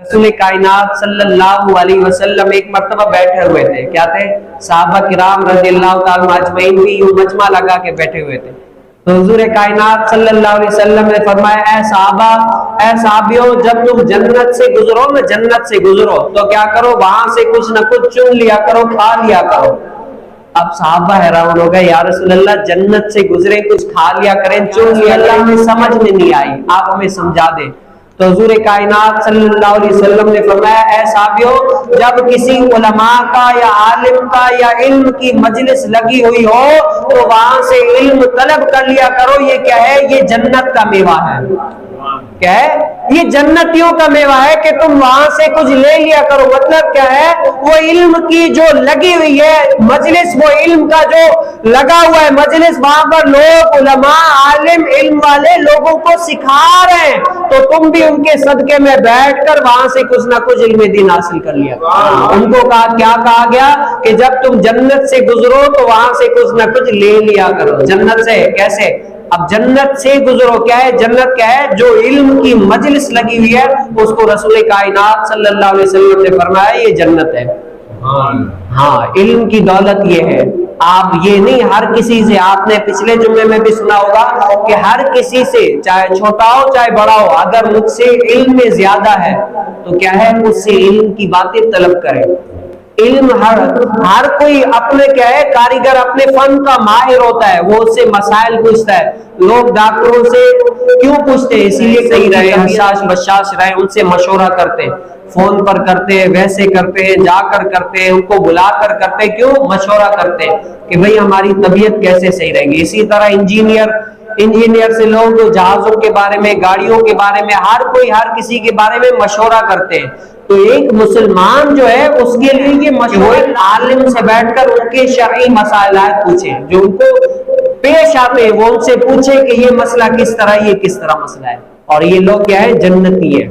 रसूल कायनात सल्लल्लाहु अलैहि वसल्लम एक मर्तबा बैठे हुए थे। क्या थे? सहाबा किराम रज़ियल्लाहु ताला अजमईन भी यूं मजमा लगा के बैठे हुए थे। तो हुजूर कायनात सल्लल्लाहु अलैहि वसल्लम ने फरमाया, ऐ सहाबा, ऐ सहाबियों, जब तुम जन्नत से गुजरो ना, जन्नत से गुजरो तो क्या करो, वहां से कुछ न कुछ चुन लिया करो, खा लिया करो। अब सहाबा हैरान हो गए, या रसूल अल्लाह, जन्नत से गुजरे कुछ खा लिया करें, चुन लिया, अल्लाह हमें समझ में नहीं आई, आप हमें समझा दें। तो हुजूर कायनात सल्लल्लाहु अलैहि वसल्लम ने फरमाया, ऐ साहबियों, जब किसी उलमा का या आलिम का या इल्म की मजलिस लगी हुई हो तो वहां से इल्म तलब कर लिया करो। ये क्या है? ये जन्नत का मेवा है। क्या है? ये जन्नतियों का मेवा है कि तुम वहां से कुछ ले लिया करो। मतलब क्या है? वो इल्म की जो लगी हुई है मजलिस, वो इल्म का जो लगा हुआ है मजलिस, वहां पर लोग उलमा आलिम इल्म वाले लोगों को सिखा रहे हैं, तो तुम भी उनके सदके में बैठकर वहां से कुछ ना कुछ इल्म दीन हासिल कर लिया। उनको कहा, क्या कहा गया कि जब तुम जन्नत से गुजरो तो वहां से कुछ ना कुछ ले लिया करो। जन्नत से कैसे? अब जन्नत से गुजरो क्या है? जन्नत क्या है? जो इल्म की मजलिस लगी हुई है उसको रसूल कायनात सल्लल्लाहु अलैहि वसल्लम ने फरमाया ये जन्नत है। हाँ, इल्म की दौलत ये है। आप ये नहीं हर किसी से, आपने पिछले जुम्मे में भी सुना होगा कि हर किसी से, चाहे छोटा हो चाहे बड़ा हो, अगर मुझसे इल्म में ज्यादा है तो क्या है, मुझसे इल्म की बातें तलब करें। इल्म हर कोई अपने क्या है, कारीगर अपने फन का माहिर होता है, वो उससे मसाइल पूछता है। लोग डॉक्टरों से क्यों पूछते हैं? इसीलिए सही रहे, हसास बशास रहे, उनसे मशवरा करते हैं, फोन पर करते हैं, वैसे करते हैं, जाकर करते हैं, उनको बुलाकर करते हैं। क्यों? मशवरा करते हैं कि भाई हमारी तबीयत कैसे सही रहेगी। इसी तरह इंजीनियर से लोग जहाजों के बारे में, गाड़ियों के बारे में, हर कोई हर किसी के बारे में मशवरा करते हैं। तो एक मुसलमान जो है उसके लिए ये मशवरा आलिम से बैठकर उनके शरई मसाइल पूछे, जो उनको पेश आते हैं, वो उनसे पूछे कि ये मसला किस तरह, ये किस तरह मसला है। और ये लोग क्या है? जन्नती है।